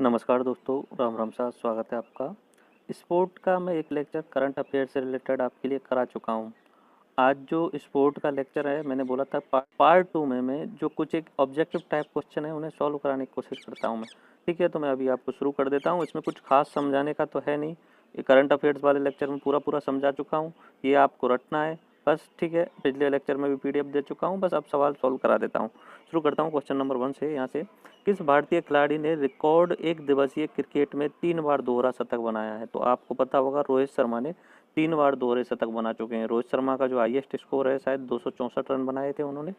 नमस्कार दोस्तों, राम राम साहब, स्वागत है आपका। स्पोर्ट का मैं एक लेक्चर करंट अफेयर से रिलेटेड आपके लिए करा चुका हूँ। आज जो स्पोर्ट का लेक्चर है, मैंने बोला था पार्ट टू में मैं जो कुछ एक ऑब्जेक्टिव टाइप क्वेश्चन है उन्हें सॉल्व कराने की कोशिश करता हूँ मैं। ठीक है, तो मैं अभी आपको शुरू कर देता हूँ। इसमें कुछ खास समझाने का तो है नहीं, ये करंट अफेयर्स वाले लेक्चर में पूरा पूरा समझा चुका हूँ, ये आपको रटना है बस। ठीक है, पिछले लेक्चर में भी पीडीएफ दे चुका हूँ, बस अब सवाल सॉल्व करा देता हूँ। शुरू करता हूँ क्वेश्चन नंबर 1 से। यहाँ से, किस भारतीय खिलाड़ी ने रिकॉर्ड एक दिवसीय क्रिकेट में 3 बार दोहरा शतक बनाया है? तो आपको पता होगा रोहित शर्मा ने 3 बार दोहरे शतक बना चुके हैं। रोहित शर्मा का जो हाईएस्ट स्कोर है शायद 264 रन बनाए थे उन्होंने,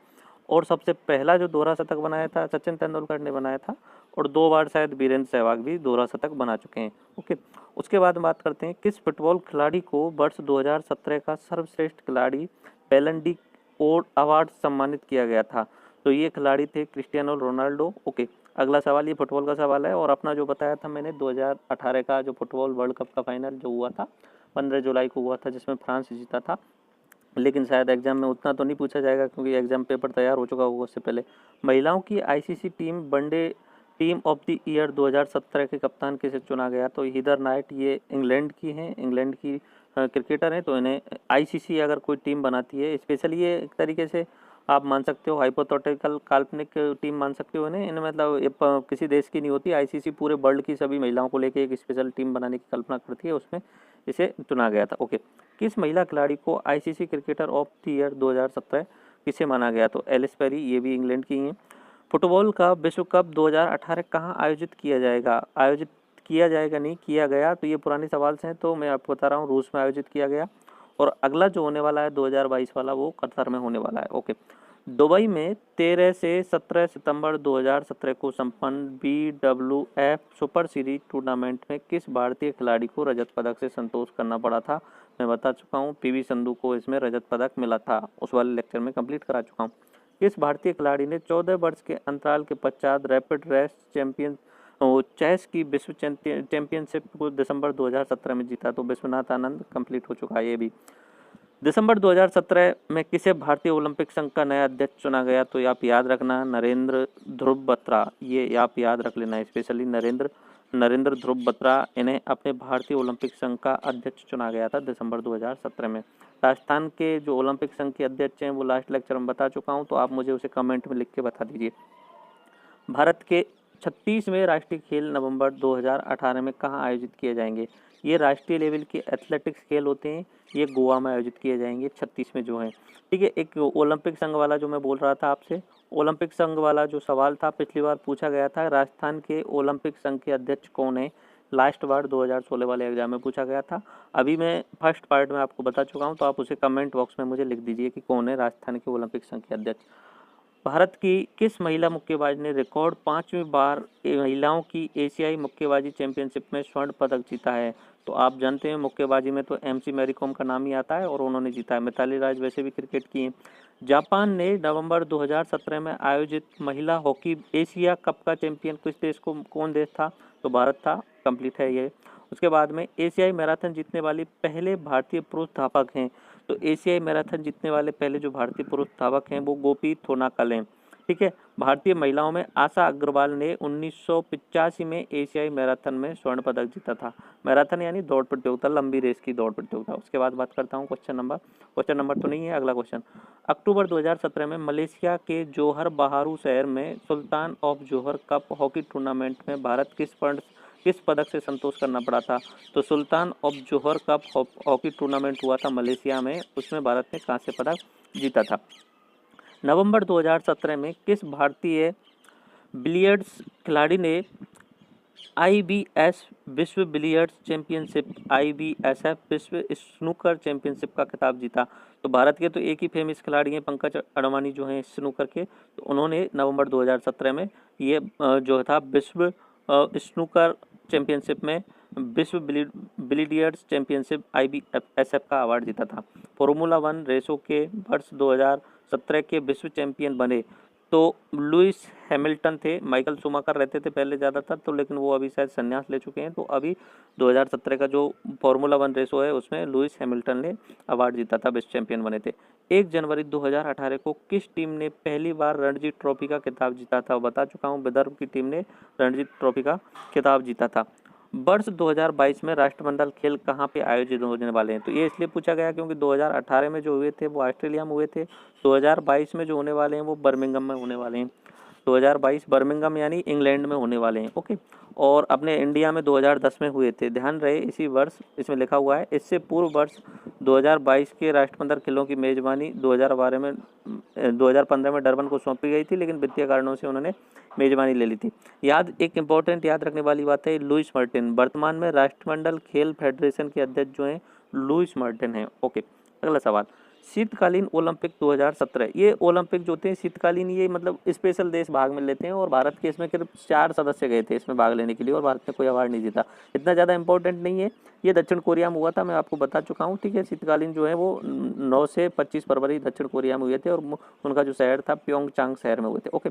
और सबसे पहला जो दोहरा शतक बनाया था सचिन तेंदुलकर ने बनाया था, और 2 बार शायद वीरेंद्र सहवाग भी दोहरा शतक बना चुके हैं। ओके, उसके बाद बात करते हैं किस फुटबॉल खिलाड़ी को वर्ष 2017 का सर्वश्रेष्ठ खिलाड़ी बैलन डी और अवार्ड सम्मानित किया गया था? तो ये खिलाड़ी थे क्रिस्टियानो रोनाल्डो। ओके, अगला सवाल ये फुटबॉल का सवाल है, और अपना जो बताया था मैंने 2018 का जो फुटबॉल वर्ल्ड कप का फाइनल जो हुआ था 15 जुलाई को हुआ था, जिसमें फ्रांस जीता था। लेकिन शायद एग्जाम में उतना तो नहीं पूछा जाएगा क्योंकि एग्जाम पेपर तैयार हो चुका होगा उससे पहले। महिलाओं की ICC one day team of the year 2017 के कप्तान किसे चुना गया? तो हीदर नाइट, ये इंग्लैंड की हैं, इंग्लैंड की क्रिकेटर हैं। तो इन्हें आईसीसी अगर कोई टीम बनाती है, स्पेशली ये एक तरीके से आप मान सकते हो हाइपोथेटिकल काल्पनिक टीम मान सकते हो इन्हें मतलब ये किसी देश की नहीं होती। आईसीसी पूरे वर्ल्ड की सभी महिलाओं को लेकर एक स्पेशल टीम बनाने की कल्पना करती है, उसमें इसे चुना गया था। ओके, किस महिला खिलाड़ी को ICC cricketer of the year 2017 किसे माना गया? तो एलिस पेरी, ये भी इंग्लैंड की हैं। फुटबॉल का विश्व कप 2018 कहाँ आयोजित किया जाएगा? आयोजित किया जाएगा नहीं किया गया, तो ये पुराने सवाल से हैं, तो मैं आपको बता रहा हूँ रूस में आयोजित किया गया। और अगला जो होने वाला है 2022 वाला, वो कतर में होने वाला है। ओके, दुबई में 13 से 17 सितंबर 2017 को संपन्न BWF सुपर सीरीज टूर्नामेंट में किस भारतीय खिलाड़ी को रजत पदक से संतोष करना पड़ा था? मैं बता चुका हूँ, पीवी संधू को इसमें रजत पदक मिला था, उस वाले लेक्चर में कंप्लीट करा चुका हूँ। किस भारतीय खिलाड़ी ने 14 वर्ष के अंतराल के पश्चात रैपिड रेस चैंपियन चेस की विश्व चैंपियनशिप को दिसंबर 2017 में जीता? तो विश्वनाथ आनंद। कंप्लीट हो चुका है ये भी। दिसंबर 2017 में किसे भारतीय ओलंपिक संघ का नया अध्यक्ष चुना गया? तो आप याद रखना, नरेंद्र ध्रुव बत्रा, ये आप याद रख लेना, स्पेशली नरेंद्र ध्रुव बत्रा, इन्हें अपने भारतीय ओलंपिक संघ का अध्यक्ष चुना गया था दिसंबर 2017 में। राजस्थान के जो ओलंपिक संघ के अध्यक्ष हैं वो लास्ट लेक्चर में बता चुका हूँ, तो आप मुझे उसे कमेंट में लिख के बता दीजिए। भारत के 36वें राष्ट्रीय खेल नवंबर 2018 में कहाँ आयोजित किए जाएंगे? ये राष्ट्रीय लेवल के एथलेटिक्स खेल होते हैं, ये गोवा में आयोजित किए जाएंगे 36 में जो है। ठीक है, एक ओलंपिक संघ वाला जो मैं बोल रहा था आपसे, ओलंपिक संघ वाला जो सवाल था पिछली बार पूछा गया था, राजस्थान के ओलंपिक संघ के अध्यक्ष कौन है? लास्ट बार 2016 वाले एग्जाम में पूछा गया था। अभी मैं फर्स्ट पार्ट में आपको बता चुका हूँ, तो आप उसे कमेंट बॉक्स में मुझे लिख दीजिए कि कौन है राजस्थान के ओलंपिक संघ के अध्यक्ष। भारत की किस महिला मुक्केबाज ने रिकॉर्ड 5वीं बार महिलाओं की एशियाई मुक्केबाजी चैंपियनशिप में स्वर्ण पदक जीता है? तो आप जानते हैं मुक्केबाजी में तो एमसी मैरी कॉम का नाम ही आता है, और उन्होंने जीता है। मिताली राज वैसे भी क्रिकेट की हैं। जापान ने नवंबर 2017 में आयोजित महिला हॉकी एशिया कप का चैंपियन किस देश को कौन देश था? तो भारत था। कंप्लीट है ये। उसके बाद में एशियाई मैराथन जीतने वाली पहले भारतीय पुरुष धावक हैं? तो एशियाई मैराथन जीतने वाले पहले जो भारतीय पुरुष धावक हैं वो गोपी थोनाकल हैं। ठीक है, भारतीय महिलाओं में आशा अग्रवाल ने 1985 में एशियाई मैराथन में स्वर्ण पदक जीता था। मैराथन यानी दौड़ प्रतियोगिता, लंबी रेस की दौड़ प्रतियोगिता। उसके बाद बात करता हूँ क्वेश्चन नंबर तो नहीं है, अगला क्वेश्चन। अक्टूबर 2017 में मलेशिया के जोहर बाहरू शहर में Sultan of Johor Cup hockey tournament में भारत किस पदक से संतोष करना पड़ा था? तो Sultan of Johor Cup hockey tournament हुआ था मलेशिया में, उसमें भारत ने कांस्य पदक जीता था। नवंबर 2017 में किस भारतीय बिलियर्ड्स खिलाड़ी ने IBS विश्व बिलियर्ड्स चैंपियनशिप, IBSF विश्व स्नूकर चैंपियनशिप का खिताब जीता? तो भारत के तो एक ही फेमस खिलाड़ी हैं, पंकज अडवाणी जो हैं स्नूकर के, तो उन्होंने नवंबर 2017 में ये जो था विश्व स्नूकर चैंपियनशिप में विश्व बिलियर्ड्स चैंपियनशिप IBSF का अवार्ड जीता था। फॉर्मूला 1 रेसों के वर्ष 2017 के विश्व चैंपियन बने तो लुइस हैमिल्टन थे। माइकल शूमाकर रहते थे पहले ज़्यादातर, तो लेकिन वो अभी शायद संन्यास ले चुके हैं। तो अभी 2017 का जो फॉर्मूला 1 रेसो है उसमें लुइस हैमिल्टन ने अवार्ड जीता था, बेस्ट चैंपियन बने थे। 1 जनवरी 2018 को किस टीम ने पहली बार रणजी ट्रॉफी का खिताब जीता था? बता चुका हूँ, विदर्भ की टीम ने रणजी ट्रॉफी का खिताब जीता था। वर्ष 2022 में राष्ट्रमंडल खेल कहाँ पे आयोजित होने वाले हैं? तो ये इसलिए पूछा गया क्योंकि 2018 में जो हुए थे वो ऑस्ट्रेलिया में हुए थे। 2022 में जो होने वाले हैं वो बर्मिंघम में होने वाले हैं। 2022 बर्मिंघम यानी इंग्लैंड में होने वाले हैं। ओके, और अपने इंडिया में 2010 में हुए थे। ध्यान रहे इसी वर्ष इसमें लिखा हुआ है। इससे पूर्व वर्ष 2022 के राष्ट्रमंडल खेलों की मेजबानी 2015 में डरबन को सौंपी गई थी, लेकिन वित्तीय कारणों से उन्होंने मेजबानी ले ली थी। एक इम्पोर्टेंट याद रखने वाली बात है, लुइस मार्टिन वर्तमान में राष्ट्रमंडल खेल फेडरेशन के अध्यक्ष जो हैं लुइस मार्टिन हैं। ओके, अगला सवाल, शीतकालीन ओलंपिक 2017, ये ओलंपिक जो थे शीतकालीन, ये मतलब स्पेशल देश भाग में लेते हैं और भारत के इसमें सिर्फ 4 सदस्य गए थे इसमें भाग लेने के लिए और भारत ने कोई अवार्ड नहीं जीता। इतना ज़्यादा इंपॉर्टेंट नहीं है। ये दक्षिण कोरिया में हुआ था, मैं आपको बता चुका हूँ। ठीक है, शीतकालीन जो है वो 9 से 25 फरवरी दक्षिण कोरिया में हुए थे और उनका जो शहर था प्योंगचांग शहर में हुए थे। ओके,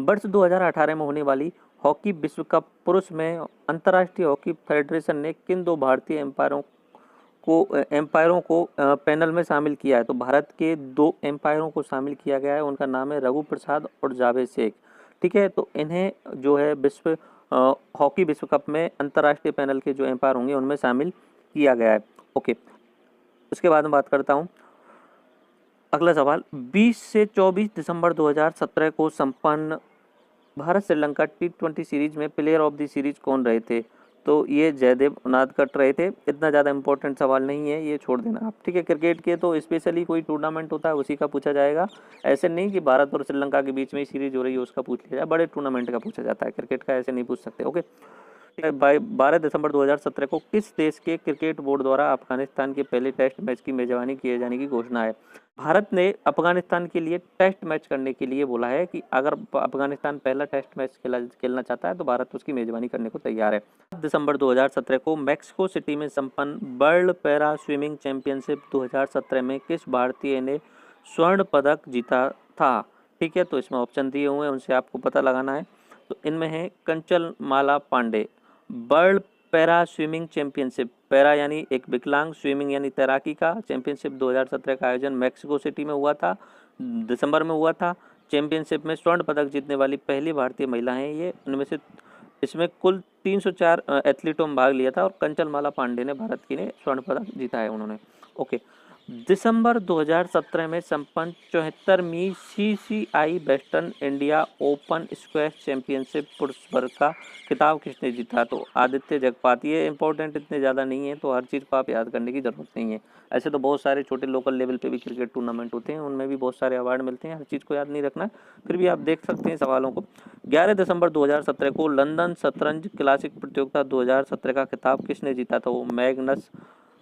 वर्ष 2018 में होने वाली हॉकी विश्व कप पुरुष में अंतर्राष्ट्रीय हॉकी फेडरेशन ने किन 2 भारतीय एम्पायरों को पैनल में शामिल किया है? तो भारत के 2 एम्पायरों को शामिल किया गया है। उनका नाम है रघु प्रसाद और जावेद शेख। ठीक है, तो इन्हें जो है हॉकी विश्व कप में अंतर्राष्ट्रीय पैनल के जो एम्पायर होंगे उनमें शामिल किया गया है। ओके, उसके बाद में बात करता हूँ। अगला सवाल, 20 से 24 दिसंबर 2017 को संपन्न भारत श्रीलंका T20 सीरीज में प्लेयर ऑफ द सीरीज कौन रहे थे? तो ये जयदेव उनादकट रहे थे। इतना ज़्यादा इंपॉर्टेंट सवाल नहीं है, ये छोड़ देना आप। ठीक है, क्रिकेट के तो स्पेशली कोई टूर्नामेंट होता है उसी का पूछा जाएगा। ऐसे नहीं कि भारत और श्रीलंका के बीच में ही सीरीज हो रही है उसका पूछ लिया जाए, बड़े टूर्नामेंट का पूछा जाता है, क्रिकेट का ऐसे नहीं पूछ सकते। ओके, 12 दिसंबर 2017 को किस देश के क्रिकेट बोर्ड द्वारा अफगानिस्तान के पहले टेस्ट मैच की मेजबानी किए जाने की घोषणा है? भारत ने अफगानिस्तान के लिए टेस्ट मैच करने के लिए बोला है कि अगर अफगानिस्तान पहला टेस्ट मैच खेलना चाहता है तो भारत उसकी मेजबानी करने को तैयार है। दिसंबर 2017 को मैक्सिको सिटी में संपन्न वर्ल्ड पैरा स्विमिंग चैंपियनशिप 2017 में किस भारतीय ने स्वर्ण पदक जीता था? ठीक है, तो इसमें ऑप्शन दिए हुए हैं, उनसे आपको पता लगाना है। तो इनमें है Kanchanmala Pande. World para swimming championship, para यानी एक विकलांग, स्विमिंग यानी तैराकी का चैंपियनशिप 2017 का आयोजन मैक्सिको सिटी में हुआ था, दिसंबर में हुआ था। चैंपियनशिप में स्वर्ण पदक जीतने वाली पहली भारतीय महिला हैं ये। उनमें से इसमें कुल 304 एथलीटों में भाग लिया था और कंचन माला पांडे ने भारत की ने स्वर्ण पदक जीता है उन्होंने। ओके, दिसंबर 2017 में संपन्न 74वीं CCI western India open squash championship पुरुष वर्ग का खिताब किसने जीता? तो आदित्य जगपात। ये इंपॉर्टेंट इतने ज़्यादा नहीं है, तो हर चीज़ को आप याद करने की ज़रूरत नहीं है। ऐसे तो बहुत सारे छोटे लोकल लेवल पे भी क्रिकेट टूर्नामेंट होते हैं, उनमें भी बहुत सारे अवार्ड मिलते हैं, हर चीज़ को याद नहीं रखना, फिर भी आप देख सकते हैं सवालों को। 11 दिसंबर 2017 को लंदन शतरंज क्लासिक प्रतियोगिता 2017 का खिताब किसने जीता था? वो मैग्नस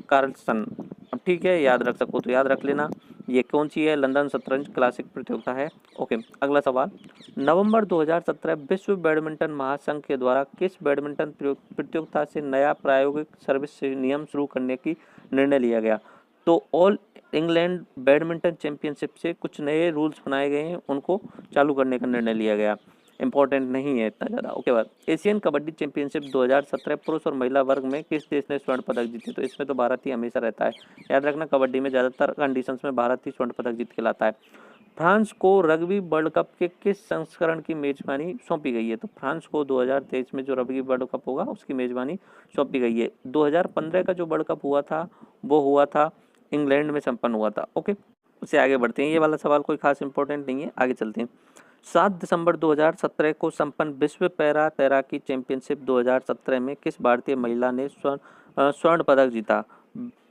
कार्लसन। अब ठीक है, याद रख सको तो याद रख लेना। ये कौन सी है? लंदन शतरंज क्लासिक प्रतियोगिता है। ओके, अगला सवाल, नवंबर 2017 विश्व बैडमिंटन महासंघ के द्वारा किस बैडमिंटन प्रतियोगिता से नया प्रायोगिक सर्विस नियम शुरू करने की निर्णय लिया गया? तो ऑल इंग्लैंड बैडमिंटन चैंपियनशिप से कुछ नए रूल्स बनाए गए हैं, उनको चालू करने का निर्णय लिया गया। इंपॉर्टेंट नहीं है इतना ज़्यादा। ओके, बाद एशियन कबड्डी चैंपियनशिप 2017 पुरुष और महिला वर्ग में किस देश ने स्वर्ण पदक जीते? तो इसमें तो भारत ही हमेशा रहता है, याद रखना। कबड्डी में ज़्यादातर कंडीशंस में भारत ही स्वर्ण पदक जीत के लाता है। फ्रांस को रग्बी वर्ल्ड कप के किस संस्करण की मेजबानी सौंपी गई है? तो फ्रांस को 2023 में जो रग्बी वर्ल्ड कप होगा उसकी मेजबानी सौंपी गई है। 2015 का जो वर्ल्ड कप हुआ था वो हुआ था इंग्लैंड में संपन्न हुआ था। ओके, उससे आगे बढ़ते हैं। ये वाला सवाल कोई खास इंपॉर्टेंट नहीं है, आगे चलते हैं। 7 दिसंबर 2017 को संपन्न विश्व पैरा तैराकी चैंपियनशिप 2017 में किस भारतीय महिला ने स्वर्ण पदक जीता?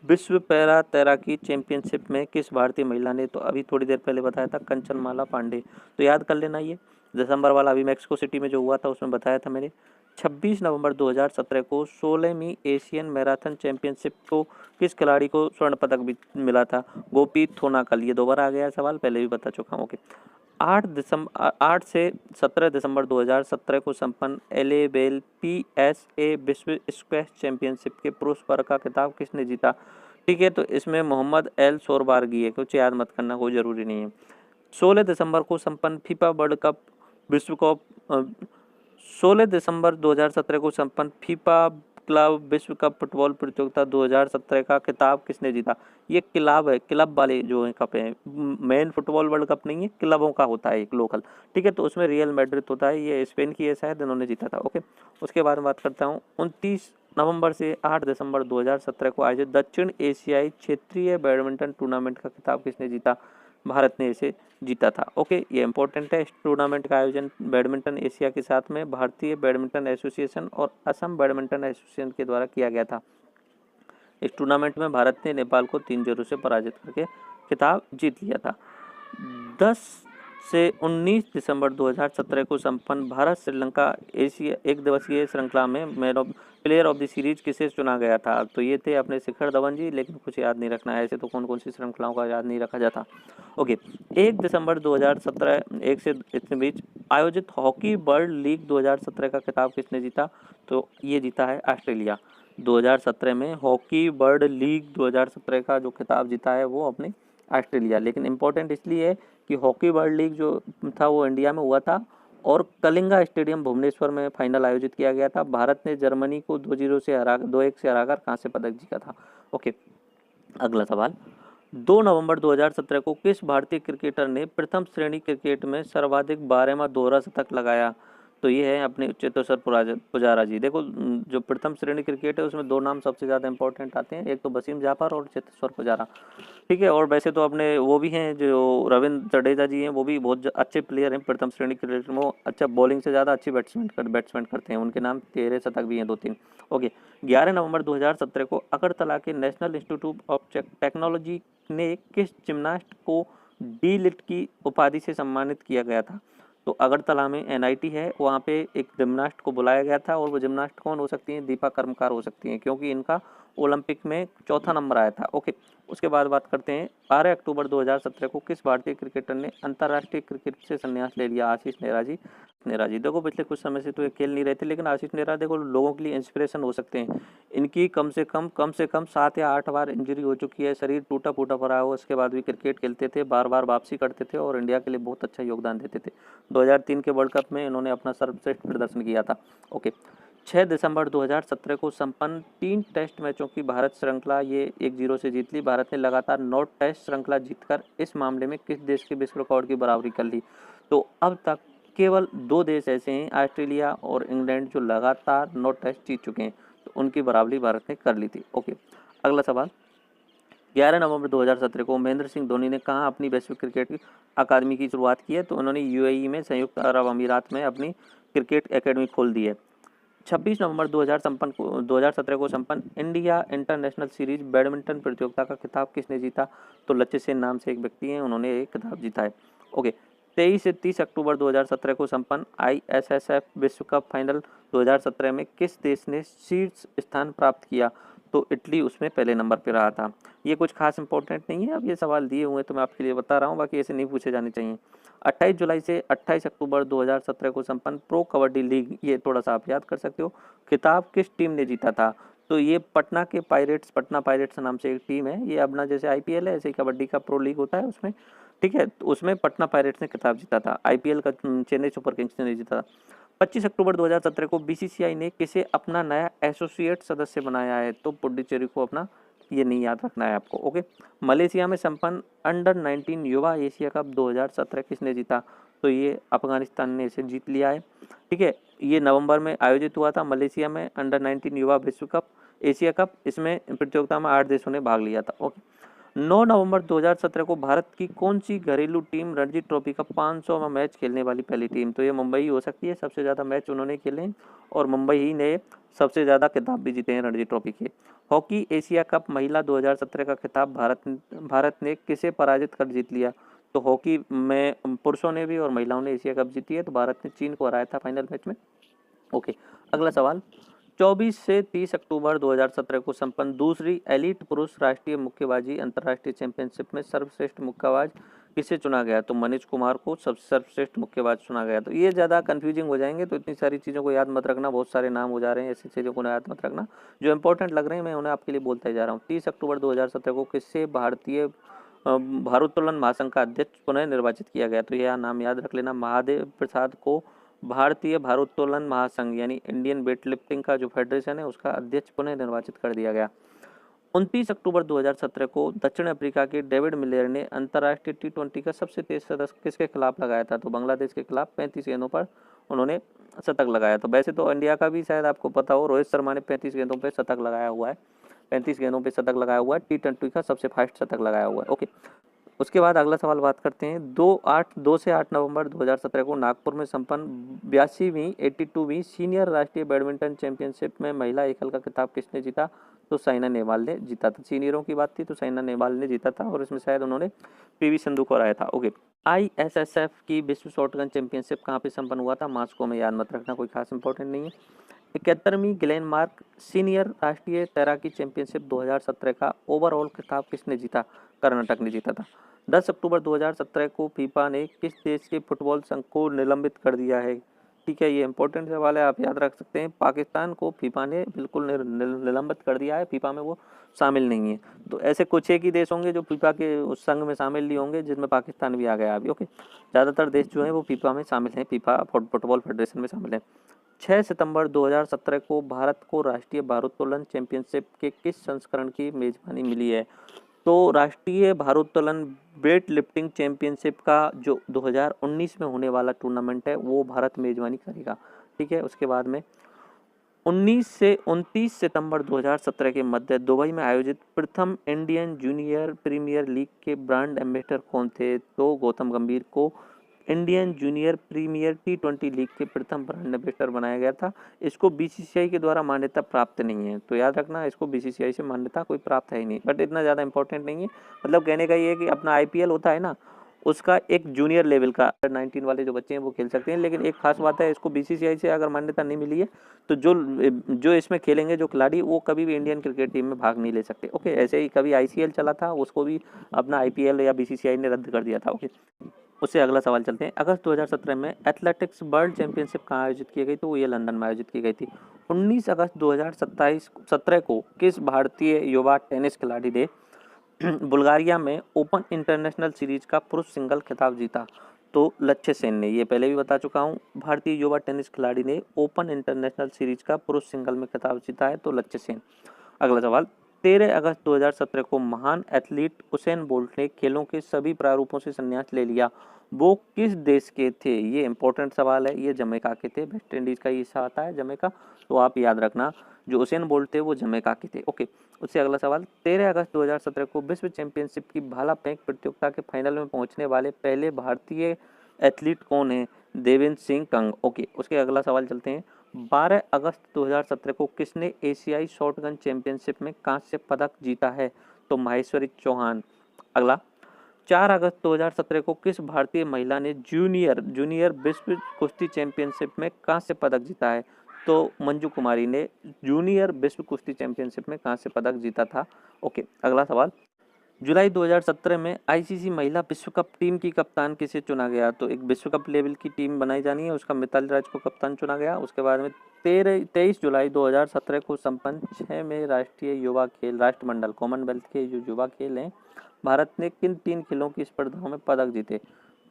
विश्व पैरा तैराकी चैंपियनशिप में किस भारतीय महिला ने, तो अभी थोड़ी देर पहले बताया था कंचन माला पांडे, तो याद कर लेना। ये दिसंबर वाला अभी मैक्सिको सिटी में जो हुआ था उसमें बताया था मैंने। 26 नवंबर 2017 को 16वीं एशियन मैराथन चैंपियनशिप को किस खिलाड़ी को स्वर्ण पदक भी मिला था? गोपी थोनाकल। ये दोबारा आ गया सवाल, पहले भी बता चुका हूँ। ओके, 8 से 17 दिसंबर 2017 को संपन्न एलेबेल PSA विश्व स्क्वैश चैंपियनशिप के पुरुष वर्ग का खिताब किसने जीता? ठीक है, तो इसमें मोहम्मद एल शोरबारगी है, कुछ याद मत करना, कोई ज़रूरी नहीं है। 16 दिसंबर को संपन्न फीफा वर्ल्ड कप विश्व कप 16 दिसंबर 2017 को संपन्न फीफा क्लब विश्व कप फुटबॉल प्रतियोगिता 2017 का खिताब किसने जीता? ये क्लब है, क्लब वाले जो है कप है, मेन फुटबॉल वर्ल्ड कप नहीं है, क्लबों का होता है एक लोकल, ठीक है। तो उसमें रियल मैड्रिड होता है, ये स्पेन की है शायद, इन्होंने जीता था। ओके, उसके बाद बात करता हूँ 29 नवंबर से 8 दिसंबर 2017 को आयोजित दक्षिण एशियाई क्षेत्रीय बैडमिंटन टूर्नामेंट का खिताब किसने जीता? भारत ने इसे जीता था। ओके, ये इंपॉर्टेंट है। इस टूर्नामेंट का आयोजन बैडमिंटन एशिया के साथ में भारतीय बैडमिंटन एसोसिएशन और असम बैडमिंटन एसोसिएशन के द्वारा किया गया था। इस टूर्नामेंट में भारत ने नेपाल को 3-0 से पराजित करके खिताब जीत लिया था। 10 से 19 दिसंबर 2017 को संपन्न भारत श्रीलंका एशिया एक दिवसीय श्रृंखला में प्लेयर ऑफ द सीरीज किसे चुना गया था? तो ये थे अपने शिखर धवन जी, लेकिन कुछ याद नहीं रखना है, ऐसे तो कौन कौन सी श्रृंखलाओं का याद नहीं रखा जाता। ओके, 1 दिसंबर 2017 1 से इतने बीच आयोजित हॉकी वर्ल्ड लीग 2017 का खिताब किसने जीता? तो ये जीता है ऑस्ट्रेलिया। 2017 में हॉकी वर्ल्ड लीग 2017 का जो खिताब जीता है वो अपने ऑस्ट्रेलिया। लेकिन इम्पोर्टेंट इसलिए है कि हॉकी वर्ल्ड लीग जो था वो इंडिया में हुआ था और कलिंगा स्टेडियम भुवनेश्वर में फाइनल आयोजित किया गया था। भारत ने जर्मनी को 2-1 से हराकर कांस्य पदक जीता था। ओके, अगला सवाल, 2 नवंबर 2017 को किस भारतीय क्रिकेटर ने प्रथम श्रेणी क्रिकेट में सर्वाधिक 12वां दोहरा शतक लगाया? तो ये है अपने चेतेश्वर पुजारा जी। देखो, जो प्रथम श्रेणी क्रिकेट है उसमें दो नाम सबसे ज़्यादा इंपॉर्टेंट आते हैं, एक तो वसीम जाफर और चेतेश्वर पुजारा, ठीक है। और वैसे तो अपने वो भी हैं जो रविंद्र जडेजा जी हैं, वो भी बहुत अच्छे प्लेयर हैं प्रथम श्रेणी क्रिकेट में, वो अच्छा बॉलिंग से ज़्यादा अच्छी बैट्समैन करते हैं, उनके नाम 13 शतक भी हैं, 2-3। ओके, 11 नवंबर 2017 को अगरतला के नेशनल इंस्टीट्यूट ऑफ टेक्नोलॉजी ने किस जिम्नास्ट को डी लिट की उपाधि से सम्मानित किया गया था? तो अगरतला में एनआईटी है, वहाँ पे एक जिम्नास्ट को बुलाया गया था, और वो जिम्नास्ट कौन हो सकती हैं? दीपा कर्मकार हो सकती हैं, क्योंकि इनका ओलंपिक में 4था नंबर आया था। ओके, उसके बाद बात करते हैं 12 अक्टूबर 2017 को किस भारतीय क्रिकेटर ने अंतर्राष्ट्रीय क्रिकेट से संन्यास ले लिया? आशीष नेहरा जी। देखो, पिछले कुछ समय से तो ये खेल नहीं रहे थे, लेकिन आशीष नेहरा देखो लोगों के लिए इंस्पिरेशन हो सकते हैं। इनकी कम से कम 7 या 8 बार इंजरी हो चुकी है, शरीर टूटा फूटा पड़ा हो, उसके बाद भी क्रिकेट खेलते थे, बार बार वापसी करते थे और इंडिया के लिए बहुत अच्छा योगदान देते थे। 2003 के वर्ल्ड कप में इन्होंने अपना सर्वश्रेष्ठ प्रदर्शन किया था। ओके, 6 दिसंबर 2017 को संपन्न 3 टेस्ट मैचों की भारत श्रृंखला ये 1-0 से जीत ली। भारत ने लगातार 9 टेस्ट श्रृंखला जीतकर इस मामले में किस देश के विश्व रिकॉर्ड की बराबरी कर ली? तो अब तक केवल 2 देश ऐसे हैं, ऑस्ट्रेलिया और इंग्लैंड, जो लगातार 9 टेस्ट जीत चुके हैं, तो उनकी बराबरी भारत ने कर ली थी। ओके, अगला सवाल, 11 नवंबर 2017 को महेंद्र सिंह धोनी ने कहाँ अपनी वैश्विक क्रिकेट अकादमी की शुरुआत की है? तो उन्होंने यूएई में, संयुक्त अरब अमीरात में अपनी क्रिकेट एकेडमी खोल दी है। 26 नवंबर 2017 को संपन्न इंडिया इंटरनेशनल सीरीज बैडमिंटन प्रतियोगिता का खिताब किसने जीता? तो लक्ष्य सेन नाम से एक व्यक्ति हैं, उन्होंने एक खिताब जीता है। ओके, 23 से 30 अक्टूबर 2017 को संपन्न आईएसएसएफ विश्व कप फाइनल 2017 में किस देश ने शीर्ष स्थान प्राप्त किया? तो इटली उसमें पहले नंबर पर रहा था। ये कुछ खास इंपॉर्टेंट नहीं है, अब ये सवाल दिए हुए तो मैं आपके लिए बता रहा हूँ, बाकी ऐसे नहीं पूछे जाने चाहिए। 28 जुलाई से 28 अक्टूबर 2017 को संपन्न प्रो कबड्डी लीग, ये थोड़ा सा आप याद कर सकते हो, खिताब किस टीम ने जीता था? तो ये पटना पायरेट्स नाम से एक टीम है, ये अपना जैसे आईपीएल है ऐसे ही कबड्डी का प्रो लीग होता है उसमें, ठीक है। तो उसमें पटना पायरेट्स ने खिताब जीता था। आईपीएल का चेन्नई सुपर किंग्स ने जीता था। 25 अक्टूबर 2017 को बीसीसीआई ने किसे अपना नया एसोसिएट सदस्य बनाया है? तो पुडुचेरी को अपना, ये नहीं याद रखना है आपको। ओके, मलेशिया में संपन्न अंडर 19 युवा एशिया कप 2017 किसने जीता? तो ये अफगानिस्तान ने इसे जीत लिया है, ठीक है। ये नवंबर में आयोजित हुआ था मलेशिया में अंडर 19 युवा विश्व कप एशिया कप, इसमें प्रतियोगिता में 8 देशों ने भाग लिया था। ओके, 9 नवंबर 2017 को भारत की कौन सी घरेलू टीम रणजी ट्रॉफी का 500वां मैच खेलने वाली पहली टीम? तो ये मुंबई ही हो सकती है, सबसे ज़्यादा मैच उन्होंने खेले हैं और मुंबई ही ने सबसे ज़्यादा खिताब भी जीते हैं रणजी ट्रॉफी के। हॉकी एशिया कप महिला 2017 का खिताब भारत ने किसे पराजित कर जीत लिया? तो हॉकी में पुरुषों ने भी और महिलाओं ने एशिया कप जीती है, तो भारत ने चीन को हराया था फाइनल मैच में। ओके, अगला सवाल, 24 से 30 अक्टूबर 2017 को संपन्न दूसरी एलीट पुरुष राष्ट्रीय मुक्केबाजी अंतर्राष्ट्रीय चैंपियनशिप में सर्वश्रेष्ठ मुक्केबाज किसे चुना गया? तो मनीष कुमार को सर्वश्रेष्ठ मुक्केबाज चुना गया। तो ये ज़्यादा कंफ्यूजिंग हो जाएंगे, तो इतनी सारी चीज़ों को याद मत रखना, बहुत सारे नाम हो जा रहे हैं, ऐसी चीज़ों को याद मत रखना, जो इंपॉर्टेंट लग रहे हैं मैं उन्हें आपके लिए बोलता ही जा रहा हूँ। 30 अक्टूबर 2017 को किससे भारतीय भारोत्तोलन महासंघ का अध्यक्ष पुनः निर्वाचित किया गया? तो यह नाम याद रख लेना, महादेव प्रसाद को भारतीय भारोत्तोलन महासंघ यानी इंडियन वेट लिफ्टिंग का जो फेडरेशन है उसका अध्यक्ष पुनः निर्वाचित कर दिया गया। 29 अक्टूबर 2017 को दक्षिण अफ्रीका के डेविड मिलेर ने अंतर्राष्ट्रीय टी20 का सबसे तेज शतक किसके खिलाफ लगाया था? तो बांग्लादेश के खिलाफ 35 गेंदों पर उन्होंने शतक लगाया। तो वैसे तो इंडिया का भी शायद आपको पता हो, रोहित शर्मा ने 35 गेंदों पर शतक लगाया हुआ है, 35 गेंदों पर शतक लगाया हुआ है, टी20 का सबसे फास्ट शतक लगाया हुआ है। ओके, उसके बाद अगला सवाल बात करते हैं। 2 से 8 नवंबर 2017 को नागपुर में संपन्न 82वीं सीनियर राष्ट्रीय बैडमिंटन चैंपियनशिप में महिला एकल का खिताब किसने जीता? तो साइना नेहवाल ने जीता था। सीनियरों की बात थी तो साइना नेहवाल ने जीता था और इसमें शायद उन्होंने पीवी संधू को हराया था। ओके, आईएसएसएफ की विश्व शॉटगन चैंपियनशिप कहाँ पे संपन्न हुआ था? मॉस्को में। याद मत रखना, कोई खास इंपॉर्टेंट नहीं है। 71वीं ग्लेनमार्क सीनियर राष्ट्रीय तैराकी चैंपियनशिप 2017 का ओवरऑल खिताब किसने जीता? कर्नाटक ने जीता था। 10 अक्टूबर 2017 को फीफा ने किस देश के फुटबॉल संघ को निलंबित कर दिया है? ठीक है, ये इंपॉर्टेंट सवाल है, आप याद रख सकते हैं। पाकिस्तान को फीफा ने बिल्कुल निलंबित कर दिया है, फीफा में वो शामिल नहीं है। तो ऐसे कुछ एक ही देश होंगे जो फीफा के उस संघ में शामिल नहीं होंगे, जिसमें पाकिस्तान भी आ गया अभी। ओके, ज़्यादातर देश जो हैं वो फीफा में शामिल हैं, फीफा फुटबॉल फेडरेशन में शामिल हैं। 6 सितंबर 2017 को भारत को राष्ट्रीय भारोत्तोलन चैंपियनशिप के किस संस्करण की मेजबानी मिली है? तो राष्ट्रीय भारोत्तोलन वेट लिफ्टिंग चैंपियनशिप का जो 2019 में होने वाला टूर्नामेंट है वो भारत मेजबानी करेगा। ठीक है, उसके बाद में 19 से 29 सितंबर 2017 के मध्य दुबई में आयोजित प्रथम इंडियन जूनियर प्रीमियर लीग के ब्रांड एम्बेसडर कौन थे? तो गौतम गंभीर को इंडियन जूनियर प्रीमियर टी20 लीग के प्रथम ब्रांड एम्बेसडर बनाया गया था। इसको बीसीसीआई के द्वारा मान्यता प्राप्त नहीं है, तो याद रखना इसको बीसीसीआई से मान्यता कोई प्राप्त है ही नहीं, बट इतना ज़्यादा इंपॉर्टेंट नहीं है। मतलब कहने का ये है कि अपना आईपीएल होता है ना, उसका एक जूनियर लेवल का 19 वाले जो बच्चे हैं वो खेल सकते हैं, लेकिन एक खास बात है, इसको बीसीसीआई से अगर मान्यता नहीं मिली है तो जो इसमें खेलेंगे जो खिलाड़ी वो कभी भी इंडियन क्रिकेट टीम में भाग नहीं ले सकते। ओके, ऐसे ही कभी आईसीएल चला था, उसको भी अपना आईपीएल या बीसीसीआई ने रद्द कर दिया था। ओके, उससे अगला सवाल चलते हैं। अगस्त 2017 में एथलेटिक्स वर्ल्ड चैंपियनशिप कहाँ आयोजित की गई? तो ये लंदन में आयोजित की गई थी। 19 अगस्त 2017 को किस भारतीय युवा टेनिस खिलाड़ी ने बुल्गारिया में ओपन इंटरनेशनल सीरीज का पुरुष सिंगल खिताब जीता? तो लक्ष्य सेन ने। ये पहले भी बता चुका हूँ, भारतीय युवा टेनिस खिलाड़ी ने ओपन इंटरनेशनल सीरीज का पुरुष सिंगल में खिताब जीता है, तो लक्ष्य सेन। अगला सवाल, 13 अगस्त 2017 को महान एथलीट उसेन बोल्ट ने खेलों के सभी प्रारूपों से संन्यास ले लिया। वो किस देश के थे? ये इंपॉर्टेंट सवाल है, ये जमैका के थे। वेस्ट इंडीज का हिस्सा आता है जमैका, तो आप याद रखना जो उसेन बोल्ट थे वो जमैका के थे। ओके, उससे अगला सवाल, 13 अगस्त 2017 को विश्व चैंपियनशिप की भाला फेंक प्रतियोगिता के फाइनल में पहुंचने वाले पहले भारतीय एथलीट कौन है? देवेंद्र सिंह कंग। ओके, उसके अगला सवाल चलते हैं। 12 अगस्त 2017 को किसने एशियाई शॉटगन चैंपियनशिप में कांस्य पदक जीता है? तो माहेश्वरी चौहान। अगला, 4 अगस्त 2017 को किस भारतीय महिला ने जूनियर विश्व कुश्ती चैंपियनशिप में कांस्य पदक जीता है? तो मंजू कुमारी ने जूनियर विश्व कुश्ती चैंपियनशिप में कांस्य पदक जीता था। ओके, अगला सवाल, जुलाई 2017 में आईसीसी महिला विश्व कप टीम की कप्तान किसे चुना गया? तो एक विश्व कप लेवल की टीम बनाई जानी है, उसका मिताली राज को कप्तान चुना गया। उसके बाद में 23 जुलाई 2017 को संपन्न 6 में राष्ट्रीय युवा खेल राष्ट्रमंडल कॉमनवेल्थ के जो युवा खेल हैं, भारत ने किन 3 खेलों की स्पर्धाओं में पदक जीते?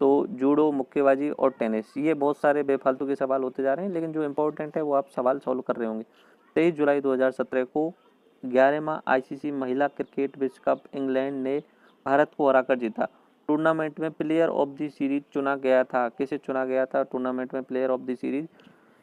तो जूडो, मुक्केबाजी और टेनिस। ये बहुत सारे बेफालतू के सवाल होते जा रहे हैं, लेकिन जो इंपॉर्टेंट है वो आप सवाल सॉल्व कर रहे होंगे। 23 जुलाई 2017 को 11वां आईसीसी महिला क्रिकेट विश्व कप इंग्लैंड ने भारत को हराकर जीता। टूर्नामेंट में प्लेयर ऑफ द सीरीज चुना गया था। किसे चुना गया था टूर्नामेंट में प्लेयर ऑफ द सीरीज?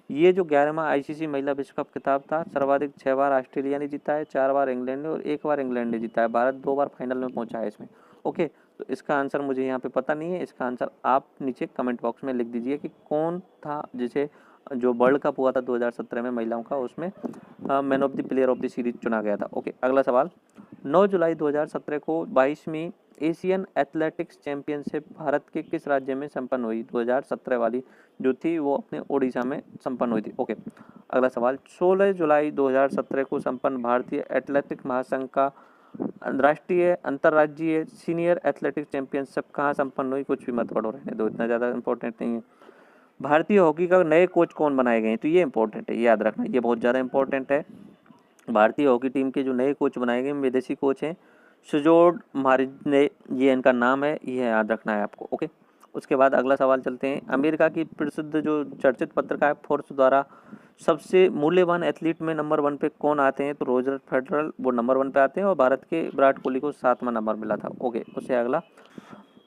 ये जो 11वां आईसीसी महिला विश्व कप खिताब था, सर्वाधिक 6 बार ऑस्ट्रेलिया ने जीता है, 4 बार इंग्लैंड ने और 1 बार इंग्लैंड ने जीता है। भारत 2 बार फाइनल में पहुंचा है इसमें। ओके, तो इसका आंसर मुझे यहाँ पे पता नहीं है, इसका आंसर आप नीचे कमेंट बॉक्स में लिख दीजिए कि कौन था जिसे जो वर्ल्ड कप हुआ था 2017 में महिलाओं का, उसमें man of the player of the series चुना गया था। ओके, अगला सवाल, 9 जुलाई 2017 को 22वीं एशियन एथलेटिक्स चैंपियनशिप भारत के किस राज्य में संपन्न हुई? 2017 वाली जो थी वो अपने ओडिशा में संपन्न हुई थी। ओके, अगला सवाल, 16 जुलाई 2017 को संपन्न भारतीय एथलेटिक महासंघ का राष्ट्रीय अंतर्राज्यीय सीनियर एथलेटिक्स चैंपियनशिप कहाँ संपन्न हुई? कुछ भी मत पढ़ो, रहने दो, इतना ज़्यादा इंपॉर्टेंट नहीं है। भारतीय हॉकी का नए कोच कौन बनाए गए हैं? तो ये इंपॉर्टेंट है, याद रखना, ये बहुत ज़्यादा इंपॉर्टेंट है। भारतीय हॉकी टीम के जो नए कोच बनाए गए विदेशी कोच हैं, सुजोड मारिज ने, ये इनका नाम है, ये याद रखना है आपको। ओके, उसके बाद अगला सवाल चलते हैं, अमेरिका की प्रसिद्ध जो चर्चित पत्रिका फोर्ब्स द्वारा सबसे मूल्यवान एथलीट में नंबर 1 पे कौन आते हैं? तो रोजर फेडरर वो नंबर 1 पे आते हैं और भारत के विराट कोहली को 7वां नंबर मिला था। ओके, उससे अगला,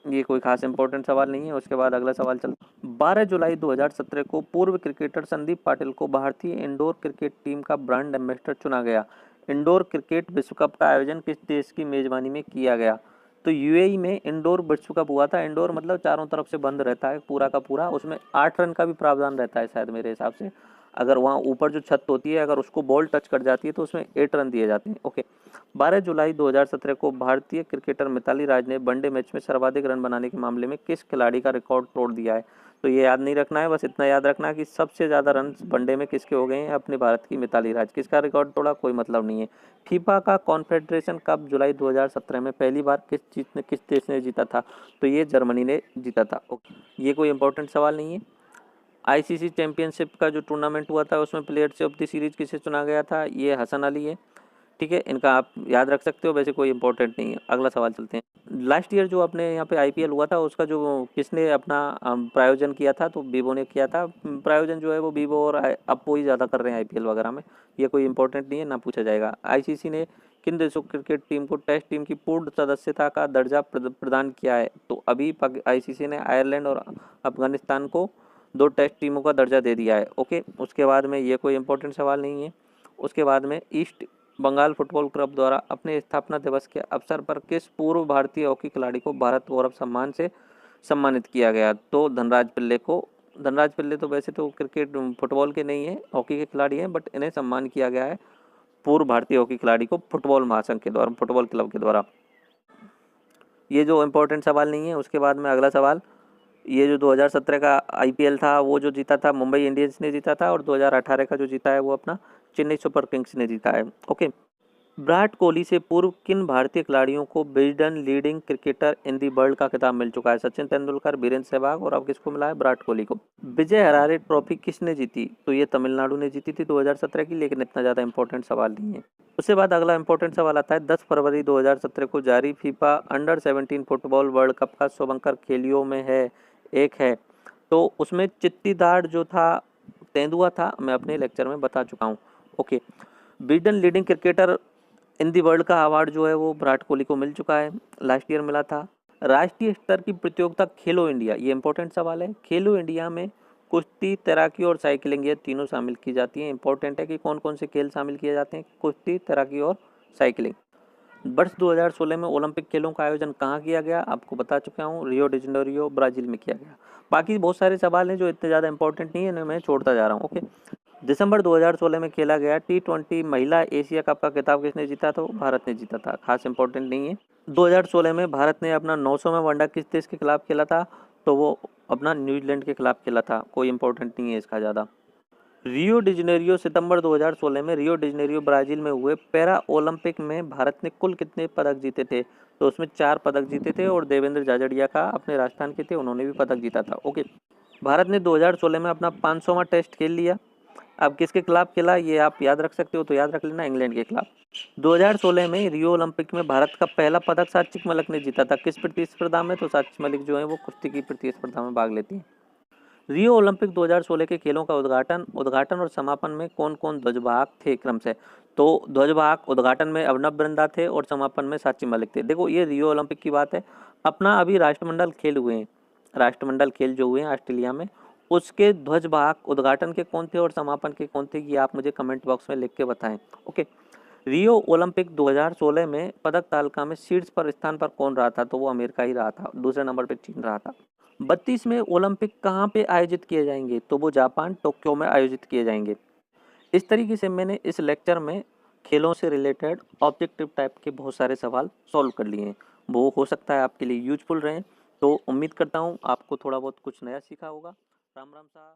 ये कोई खास इंपॉर्टेंट सवाल नहीं है। उसके बाद अगला सवाल चल, 12 जुलाई 2017 को पूर्व क्रिकेटर संदीप पाटिल को भारतीय इंडोर क्रिकेट टीम का ब्रांड एम्बेसडर चुना गया। इंडोर क्रिकेट विश्व कप का आयोजन किस देश की मेजबानी में किया गया? तो यूएई में इंडोर विश्व कप हुआ था। इंडोर मतलब चारों तरफ से बंद रहता है पूरा का पूरा, उसमें 8 रन का भी प्रावधान रहता है शायद मेरे हिसाब से। अगर वहाँ ऊपर जो छत होती है अगर उसको बॉल टच कर जाती है तो उसमें 8 रन दिए जाते हैं। ओके, 12 जुलाई 2017 को भारतीय क्रिकेटर मिताली राज ने वनडे मैच में सर्वाधिक रन बनाने के मामले में किस खिलाड़ी का रिकॉर्ड तोड़ दिया है? तो ये याद नहीं रखना है, बस इतना याद रखना है कि सबसे ज़्यादा रन वनडे में किसके हो गए हैं? अपने भारत की मिताली राज। किसका रिकॉर्ड तोड़ा कोई मतलब नहीं है। फीफा का कॉन्फेडरेशन कप जुलाई 2017 में पहली बार किस देश ने जीता था? तो ये जर्मनी ने जीता था। ओके, ये कोई इंपॉर्टेंट सवाल नहीं है। आईसीसी चैंपियनशिप का जो टूर्नामेंट हुआ था उसमें प्लेयर ऑफ द सीरीज किसे चुना गया था? ये हसन अली है। ठीक है, इनका आप याद रख सकते हो, वैसे कोई इंपॉर्टेंट नहीं है। अगला सवाल चलते हैं, लास्ट ईयर जो अपने यहाँ पे आईपीएल हुआ था उसका जो किसने अपना प्रायोजन किया था? तो वीवो ने किया था। प्रायोजन जो है वो वीवो और अप्पो ही ज़्यादा कर रहे हैं आईपीएल वगैरह में। ये कोई इंपॉर्टेंट नहीं है, ना पूछा जाएगा। आईसीसी ने किन देशों क्रिकेट टीम को टेस्ट टीम की पूर्ण सदस्यता का दर्जा प्रदान किया है? तो अभी आईसीसी ने आयरलैंड और अफगानिस्तान को 2 टेस्ट टीमों का दर्जा दे दिया है। ओके, उसके बाद में ये कोई इंपॉर्टेंट सवाल नहीं है। उसके बाद में ईस्ट बंगाल फुटबॉल क्लब द्वारा अपने स्थापना दिवस के अवसर पर किस पूर्व भारतीय हॉकी खिलाड़ी को भारत गौरव सम्मान से सम्मानित किया गया? तो धनराज पिल्ले को। धनराज पिल्ले तो वैसे तो क्रिकेट फुटबॉल के नहीं है, हॉकी के खिलाड़ी हैं, बट इन्हें सम्मान किया गया है पूर्व भारतीय हॉकी खिलाड़ी को फुटबॉल महासंघ के द्वारा, फुटबॉल क्लब के द्वारा। ये जो इंपॉर्टेंट सवाल नहीं है। उसके बाद में अगला सवाल, ये जो 2017 का आईपीएल था वो जो जीता था मुंबई इंडियंस ने जीता था, और 2018 का जो जीता है वो अपना चेन्नई सुपर किंग्स ने जीता है। ओके, विराट कोहली से पूर्व किन भारतीय खिलाड़ियों को Wisden leading cricketer in the world का खिताब मिल चुका है? सचिन तेंदुलकर, वीरेंद्र सहवाग, और अब किसको मिला है? विराट कोहली को। विजय हरारे ट्रॉफी किसने जीती? तो ये तमिलनाडु ने जीती थी 2017 की, लेकिन इतना ज़्यादा इंपॉर्टेंट सवाल नहीं है। उसके बाद अगला इंपॉर्टेंट सवाल आता है, 10 फरवरी 2017 को जारी FIFA under 17 football world cup का शुभंकर खेलियों में है एक है, तो उसमें चित्तीदार जो था तेंदुआ था, मैं अपने लेक्चर में बता चुका हूँ। Okay, Wisden leading cricketer in the world का अवार्ड जो है वो विराट कोहली को मिल चुका है, लास्ट ईयर मिला था। राष्ट्रीय स्तर की प्रतियोगिता खेलो इंडिया, ये इंपॉर्टेंट सवाल है। खेलो इंडिया में कुश्ती, तैराकी और साइकिलिंग ये तीनों शामिल की जाती हैं। इंपॉर्टेंट है कि कौन कौन से खेल शामिल किए जाते हैं? कुश्ती, तैराकी और साइकिलिंग। वर्ष 2016 में ओलंपिक खेलों का आयोजन कहाँ किया गया? आपको बता चुका हूँ, रियो डी जेनेरियो ब्राजील में किया गया। बाकी बहुत सारे सवाल हैं जो इतने ज़्यादा इंपॉर्टेंट नहीं है, इन्हें मैं छोड़ता जा रहा हूँ। ओके, दिसंबर 2016 में खेला गया टी20 महिला एशिया कप का खिताब किसने जीता? तो भारत ने जीता था, खास इंपॉर्टेंट नहीं है। 2016 में भारत ने अपना 900वां वनडे किस देश के खिलाफ खेला था? तो वो अपना न्यूजीलैंड के खिलाफ खेला था, कोई इंपॉर्टेंट नहीं है इसका ज़्यादा। रियो डी जेनेरियो सितंबर 2016 में रियो डी जेनेरियो ब्राजील में हुए पैरा ओलंपिक में भारत ने कुल कितने पदक जीते थे? तो उसमें 4 पदक जीते थे, और देवेंद्र झाझड़िया का अपने राजस्थान के थे, उन्होंने भी पदक जीता था। ओके, भारत ने 2016 में अपना 500वां टेस्ट खेल लिया। अब किसके खिलाफ खेला ये आप याद रख सकते हो, तो याद रख लेना, इंग्लैंड के खिलाफ। 2016 में रियो ओलंपिक में भारत का पहला पदक साक्षी मलिक ने जीता था, किस प्रतिस्पर्धा में? तो साक्षी मलिक जो है वो कुश्ती की प्रतिस्पर्धा में भाग लेती है। रियो ओलंपिक 2016 के खेलों का उद्घाटन और समापन में कौन कौन ध्वजवाहक थे क्रम से? तो ध्वजवाहक उद्घाटन में अभिनव बिंद्रा थे और समापन में साक्षी मलिक थे। देखो ये रियो ओलंपिक की बात है। अपना अभी राष्ट्रमंडल खेल हुए हैं, राष्ट्रमंडल खेल जो हुए हैं ऑस्ट्रेलिया में, उसके ध्वजवाहक उद्घाटन के कौन थे और समापन के कौन थे, ये आप मुझे कमेंट बॉक्स में लिख के बताएं। ओके, रियो ओलंपिक 2016 में पदक तालिका में शीर्ष पर स्थान पर कौन रहा था? तो वो अमेरिका ही रहा था, दूसरे नंबर पर चीन रहा था। 32वें ओलंपिक कहाँ पे आयोजित किए जाएंगे? तो वो जापान टोक्यो में आयोजित किए जाएंगे। इस तरीके से मैंने इस लेक्चर में खेलों से रिलेटेड ऑब्जेक्टिव टाइप के बहुत सारे सवाल सॉल्व कर लिए हैं। वो हो सकता है आपके लिए यूजफुल रहें, तो उम्मीद करता हूँ आपको थोड़ा बहुत कुछ नया सीखा होगा। राम राम साहब।